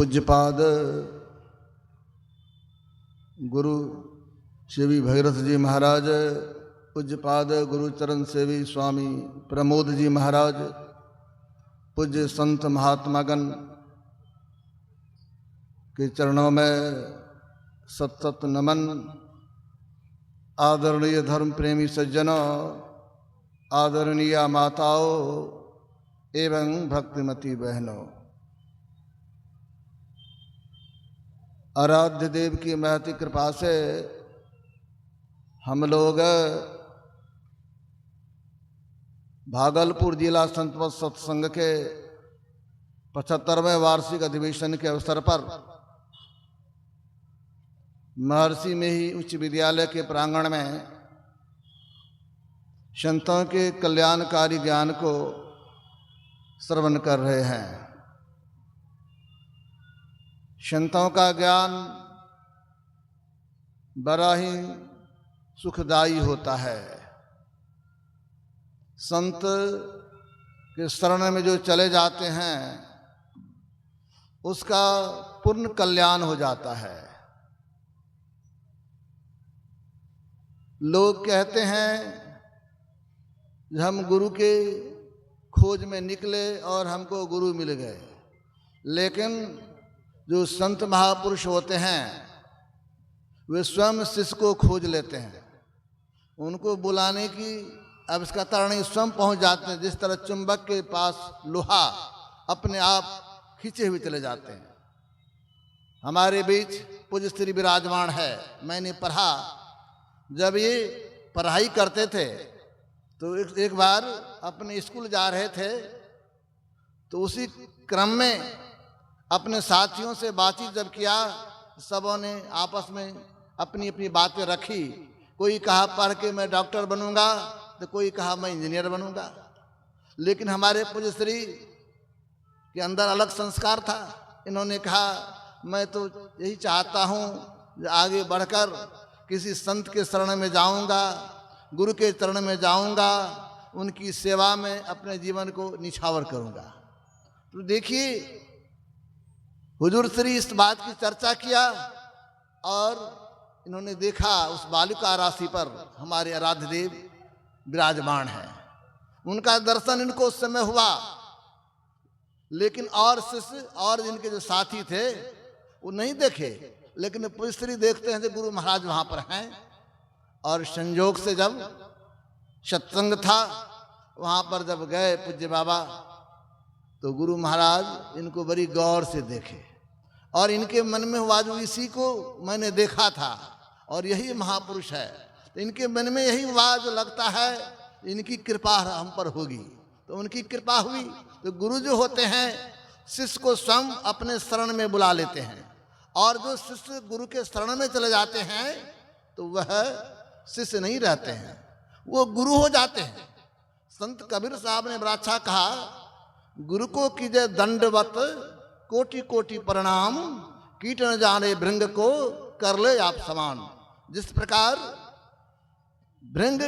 पूज्यपाद गुरु श्री भगीरथ जी महाराज, पूज्यपाद गुरु चरण सेवी स्वामी प्रमोद जी महाराज, पूज्य संत महात्मागण के चरणों में सत सत नमन। आदरणीय धर्म प्रेमी सज्जनों, आदरणीय माताओं एवं भक्तिमती बहनों, आराध्य देव की महती कृपा से हम लोग भागलपुर जिला संतवत सत्संग के 75वें वार्षिक अधिवेशन के अवसर पर महर्षि में ही उच्च विद्यालय के प्रांगण में संतों के कल्याणकारी ज्ञान को श्रवण कर रहे हैं। संतों का ज्ञान बड़ा ही सुखदायी होता है। संत के शरण में जो चले जाते हैं उसका पूर्ण कल्याण हो जाता है। लोग कहते हैं हम गुरु के खोज में निकले और हमको गुरु मिल गए, लेकिन जो संत महापुरुष होते हैं वे स्वयं शिष्य को खोज लेते हैं। उनको बुलाने की आवश्यकता नहीं, स्वयं पहुंच जाते हैं। जिस तरह चुंबक के पास लोहा अपने आप खींचे हुए चले जाते हैं। हमारे बीच पूज्य श्री विराजमान है। मैंने पढ़ा, जब ये पढ़ाई करते थे तो एक बार अपने स्कूल जा रहे थे तो उसी क्रम में अपने साथियों से बातचीत जब किया, सबों ने आपस में अपनी अपनी बातें रखी। कोई कहा पढ़ के मैं डॉक्टर बनूंगा, तो कोई कहा मैं इंजीनियर बनूंगा। लेकिन हमारे पूज्य श्री के अंदर अलग संस्कार था। इन्होंने कहा मैं तो यही चाहता हूँ आगे बढ़कर किसी संत के शरण में जाऊंगा, गुरु के चरण में जाऊंगा, उनकी सेवा में अपने जीवन को निछावर करूंगा। तो देखिए, हुजूर श्री इस बात की चर्चा किया और इन्होंने देखा उस बालिका राशि पर हमारे आराध्य देव विराजमान हैं। उनका दर्शन इनको उस समय हुआ, लेकिन और शिष्य और जिनके जो साथी थे वो नहीं देखे। लेकिन पूज्य देखते हैं कि गुरु महाराज वहां पर हैं। और संयोग से जब सत्संग था वहां पर जब गए पूज्य बाबा, तो गुरु महाराज इनको बड़ी गौर से देखे और इनके मन में हुआ जो इसी को मैंने देखा था और यही महापुरुष है। तो इनके मन में यही हुआ जो लगता है इनकी कृपा हम पर होगी। तो उनकी कृपा हुई। तो गुरु जो होते हैं शिष्य को स्वयं अपने शरण में बुला लेते हैं, और जो शिष्य गुरु के शरण में चले जाते हैं तो वह शिष्य नहीं रहते हैं, वो गुरु हो जाते हैं। संत कबीर साहब ने बड़ा अच्छा कहा, गुरु को कीजे दंडवत कोटि कोटि प्रणाम, कीट न जाने भृंग को कर ले आप समान। जिस प्रकार भृंग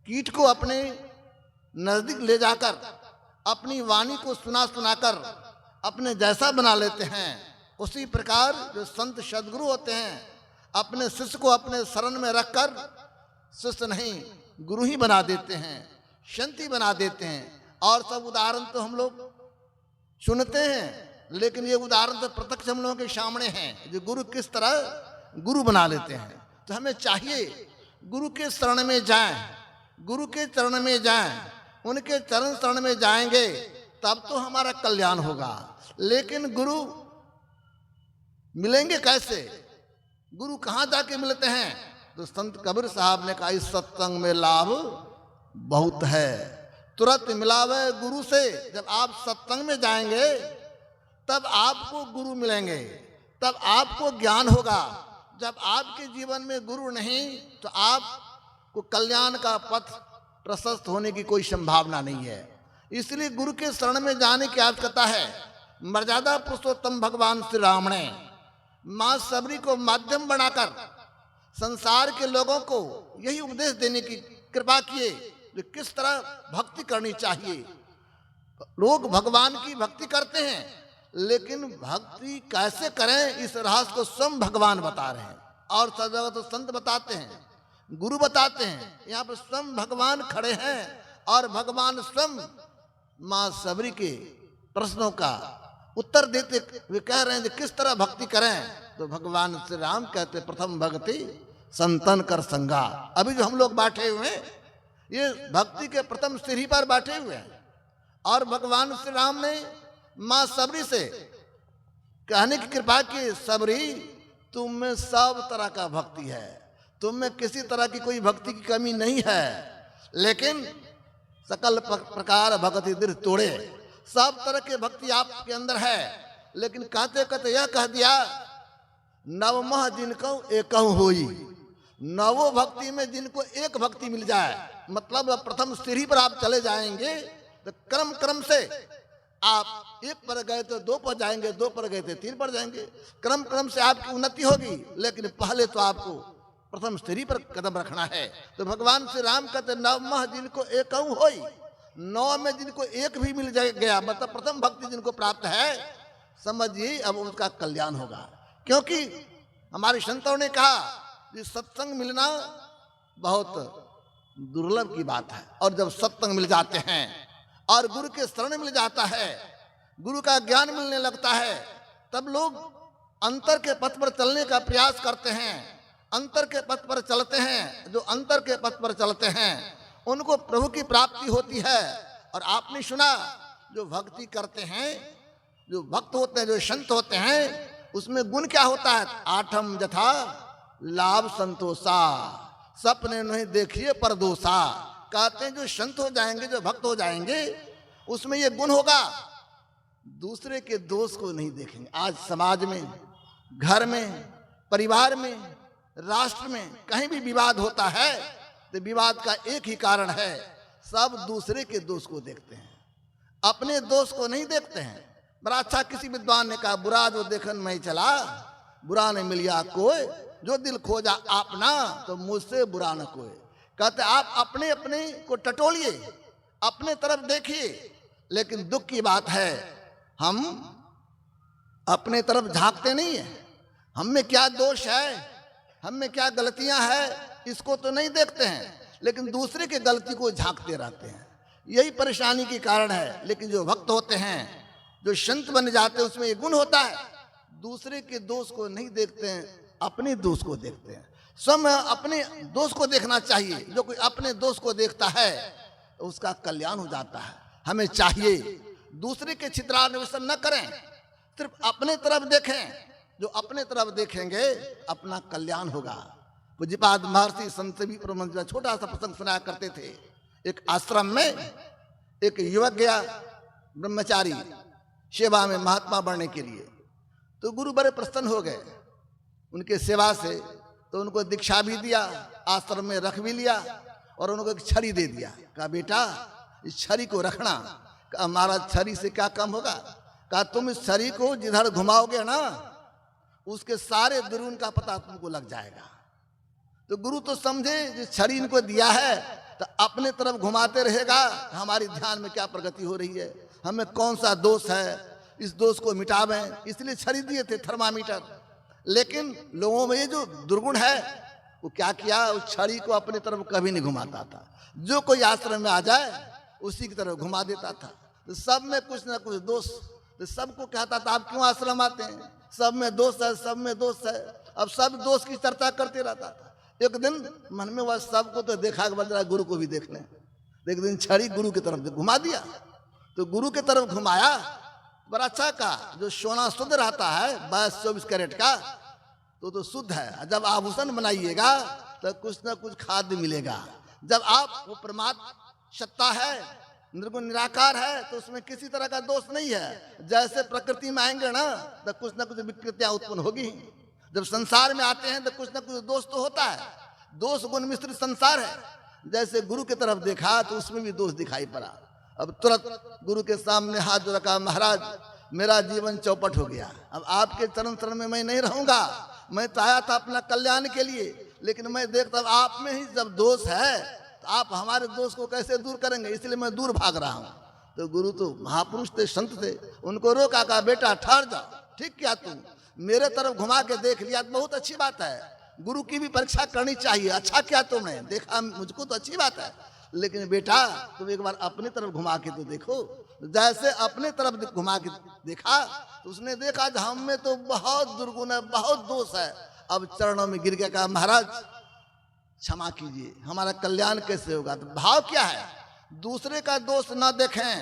कीट को अपने नजदीक ले जाकर अपनी वाणी को सुना सुनाकर अपने जैसा बना लेते हैं, उसी प्रकार जो संत सदगुरु होते हैं अपने शिष्य को अपने शरण में रखकर शिष्य नहीं गुरु ही बना देते हैं, संत बना देते हैं। और सब उदाहरण तो हम लोग सुनते हैं, लेकिन ये उदाहरण तो प्रत्यक्ष हम लोगों के सामने हैं जो गुरु किस तरह गुरु बना लेते हैं। तो हमें चाहिए गुरु के शरण में जाएं, गुरु के चरण में जाएं, उनके चरण शरण में जाएंगे तब तो हमारा कल्याण होगा। लेकिन गुरु मिलेंगे कैसे? गुरु कहाँ जाके मिलते हैं? तो संत कबीर साहब ने कहा इस सत्संग में लाभ बहुत है, तुरंत मिलावे गुरु से। जब आप सत्संग में जाएंगे तब आपको गुरु मिलेंगे, तब आपको ज्ञान होगा। जब आपके जीवन में गुरु नहीं तो आपको कल्याण का पथ प्रशस्त होने की कोई संभावना नहीं है। इसलिए गुरु के शरण में जाने की आवश्यकता है। मर्यादा पुरुषोत्तम भगवान श्री राम ने मां सबरी को माध्यम बनाकर संसार के लोगों को यही उपदेश देने की कृपा किए कि किस तरह भक्ति करनी चाहिए। लोग भगवान की भक्ति करते हैं लेकिन भक्ति कैसे करें इस रहस्य को स्वयं भगवान बता रहे हैं। और सब जगह तो संत बताते हैं, गुरु बताते हैं, यहाँ पर स्वयं भगवान खड़े हैं और भगवान स्वयं माँ सबरी के प्रश्नों का उत्तर देते वे कह रहे हैं कि किस तरह भक्ति करें। तो भगवान श्री राम कहते प्रथम भक्ति संतन कर संगा। अभी जो हम लोग बैठे हुए हैं ये भक्ति के प्रथम सीढ़ी पर बैठे हुए हैं और भगवान श्री राम ने माँ सबरी से कहने की कृपा की, सबरी तुम में सब तरह का भक्ति है, तुम में किसी तरह की कोई भक्ति की कमी नहीं है, लेकिन सकल प्रकार भक्ति दिल तोड़े, सब तरह के भक्ति आपके अंदर है। लेकिन कहते कहते यह कह दिया नवमह जिनको एक होई, नवो भक्ति में जिनको एक भक्ति मिल जाए, मतलब प्रथम सीढ़ी पर आप चले जाएंगे तो क्रम क्रम से आप एक पर गए तो दो पर जाएंगे, दो पर गए तो तीन पर जाएंगे, क्रम क्रम से आपकी उन्नति होगी। लेकिन पहले तो आपको प्रथम सीढ़ी पर कदम रखना है। तो भगवान श्री राम कहते नवमह जिनको एक होई, नौ में जिनको एक भी मिल गया, मतलब प्रथम भक्ति जिनको प्राप्त है, समझिए अब उसका कल्याण होगा। क्योंकि हमारे संतों ने कहा कि सत्संग मिलना बहुत दुर्लभ की बात है, और जब सत्संग मिल जाते हैं और गुरु के शरण मिल जाता है, गुरु का ज्ञान मिलने लगता है, तब लोग अंतर के पथ पर चलने का प्रयास करते हैं, अंतर के पथ पर चलते हैं। जो अंतर के पथ पर चलते हैं उनको प्रभु की प्राप्ति होती है। और आपने सुना जो भक्ति करते हैं, जो भक्त होते हैं, जो संत होते हैं, उसमें गुण क्या होता है? आठम जथा लाभ संतोषा, सपने नहीं देखिए परदोषा। कहते हैं जो संत हो जाएंगे, जो भक्त हो जाएंगे, उसमें ये गुण होगा, दूसरे के दोष को नहीं देखेंगे। आज समाज में, घर में, परिवार में, राष्ट्र में कहीं भी विवाद होता है तो विवाद का एक ही कारण है, सब दूसरे के दोष को देखते हैं, अपने दोष को नहीं देखते हैं। बड़ा अच्छा किसी विद्वान ने कहा, बुरा जो देखन मैं चला, बुरा नहीं मिलिया कोई, जो दिल खोजा आपना, तो मुझसे बुरा न कोई। कहते आप अपने अपने को टटोलिए, अपने तरफ देखिए, लेकिन दुख की बात है हम अपने तरफ झांकते नहीं है। हम में क्या दोष है, हम में क्या गलतियां हैं, इसको तो नहीं देखते हैं, लेकिन दूसरे के गलती को झांकते रहते हैं। यही परेशानी के कारण है। लेकिन जो भक्त होते हैं, जो संत बन जाते हैं, उसमें ये गुण होता है, दूसरे के दोष को नहीं देखते हैं, अपने दोष को देखते हैं। स्वयं अपने दोष को देखना चाहिए। जो कोई अपने दोष को देखता है तो उसका कल्याण हो जाता है। हमें चाहिए दूसरे के छित्रान्वेषण न करें, सिर्फ अपने तरफ देखें। जो अपने तरफ देखेंगे अपना कल्याण होगा। पूज्यपाद महर्षि संत भी प्रबंध छोटा सा प्रसंग सुनाया करते थे। एक आश्रम में एक युवक गया, ब्रह्मचारी, सेवा में महात्मा बनने के लिए। तो गुरु बड़े प्रसन्न हो गए उनके सेवा से, तो उनको दीक्षा भी दिया, आश्रम में रख भी लिया और उनको एक छड़ी दे दिया। कहा बेटा इस छड़ी को रखना। कहा महाराज छड़ी से क्या काम होगा? कहा तुम इस छड़ी को जिधर घुमाओगे ना, उसके सारे दुर्गुण का पता तुमको लग जाएगा। तो गुरु तो समझे जिस छड़ी इनको दिया है तो अपने तरफ घुमाते रहेगा, हमारी ध्यान में क्या प्रगति हो रही है, हमें कौन सा दोष है, इस दोष को मिटावें, इसलिए छड़ी दिए थे, थर्मामीटर। लेकिन लोगों में ये जो दुर्गुण है वो क्या किया, उस छड़ी को अपने तरफ कभी नहीं घुमाता था। जो कोई आश्रम में आ जाए उसी की तरफ घुमा देता था। तो सब में कुछ ना कुछ दोष। तो सबको कहता था आप क्यों आश्रम आते हैं, सब में दोष है, सब में दोष है। अब सब दोष की चर्चा करते रहता था। एक दिन मन में वह सबको तो देखा कि बदला गुरु को भी देख लें। एक दिन छड़ी गुरु की तरफ घुमा दिया। तो गुरु की तरफ घुमाया, बड़ा अच्छा का जो सोना शुद्ध रहता है 22-24 कैरेट का, तो शुद्ध है। जब आभूषण बनाइएगा तो कुछ ना कुछ खाद्य मिलेगा। जब आप वो परमात्मा सत्ता है, निर्गुण निराकार है, तो उसमें किसी तरह का दोष नहीं है। जैसे प्रकृति में आएंगे ना तो कुछ ना कुछ विकृतियां उत्पन्न होगी। जब संसार में आते हैं तो कुछ ना कुछ दोष तो होता है। दोष गुण मिश्रित संसार है। जैसे गुरु की तरफ देखा तो उसमें भी दोष दिखाई पड़ा। अब तुरंत गुरु के सामने हाथ जो रखा, महाराज मेरा जीवन चौपट हो गया, अब आपके चरण चरण में मैं नहीं रहूंगा। मैं तो आया था अपना कल्याण के लिए, लेकिन मैं देखता हूं आप में ही जब दोष है तो आप हमारे दोष को कैसे दूर करेंगे, इसलिए मैं दूर भाग रहा हूं। तो गुरु तो महापुरुष थे, संत थे, उनको रोका, कहा बेटा ठहर जा, ठीक किया तुम, मेरे तरफ घुमा के देख लिया तो बहुत अच्छी बात है, गुरु की भी परीक्षा करनी चाहिए, अच्छा किया तुमने, देखा मुझको तो अच्छी बात है, लेकिन बेटा तुम एक बार अपनी तरफ घुमा के तो देखो। जैसे अपने तरफ घुमा के देखा तो उसने देखा कि हम में तो बहुत दुर्गुण है, बहुत दोष है। अब चरणों में गिर के कहा महाराज क्षमा कीजिए, हमारा कल्याण कैसे होगा। तो भाव क्या है, दूसरे का दोष ना देखें,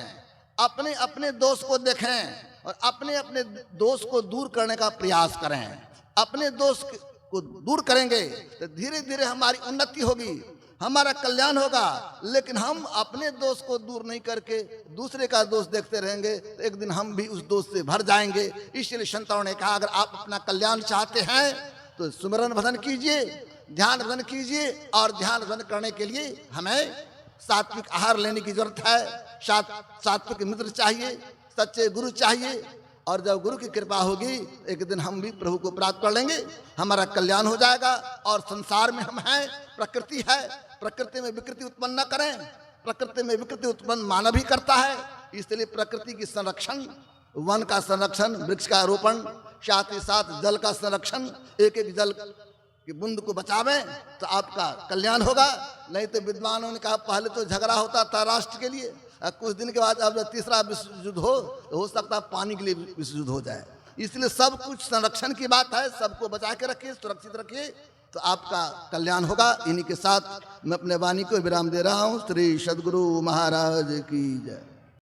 अपने अपने दोष को देखें और अपने अपने दोष को दूर करने का प्रयास करें। अपने दोष को दूर करेंगे तो धीरे धीरे हमारी उन्नति होगी, हमारा कल्याण होगा। लेकिन हम अपने दोष को दूर नहीं करके दूसरे का दोष देखते रहेंगे तो एक दिन हम भी उस दोष से भर जाएंगे। इसलिए संतों ने कहा अगर आप अपना कल्याण चाहते हैं तो सुमिरन भजन कीजिए, ध्यान भजन कीजिए, और ध्यान भजन करने के लिए हमें सात्विक आहार लेने की जरूरत है, सात्विक मित्र चाहिए, सच्चे गुरु चाहिए, और जब गुरु की कृपा होगी एक दिन हम भी प्रभु को प्राप्त कर लेंगे, हमारा कल्याण हो जाएगा। और संसार में हम हैं, प्रकृति है, प्रकृति में विकृति उत्पन्न न करें, प्रकृति में विकृति उत्पन्न मानव ही करता है। इसलिए प्रकृति की संरक्षण, वन का संरक्षण, वृक्ष का रोपण, साथ ही साथ जल का संरक्षण, एक एक जल की बूंद को बचावें तो आपका कल्याण होगा। नहीं तो विद्वानों ने कहा पहले तो झगड़ा होता था राष्ट्र के लिए, कुछ दिन के बाद अब तीसरा विश्व युद्ध हो सकता है पानी के लिए विश्व युद्ध हो जाए। इसलिए सब कुछ संरक्षण की बात है, सबको बचा के रखिए, सुरक्षित रखिए तो आपका कल्याण होगा। इन्हीं के साथ मैं अपने वाणी को विराम दे रहा हूँ। श्री सद्गुरु महाराज की जय।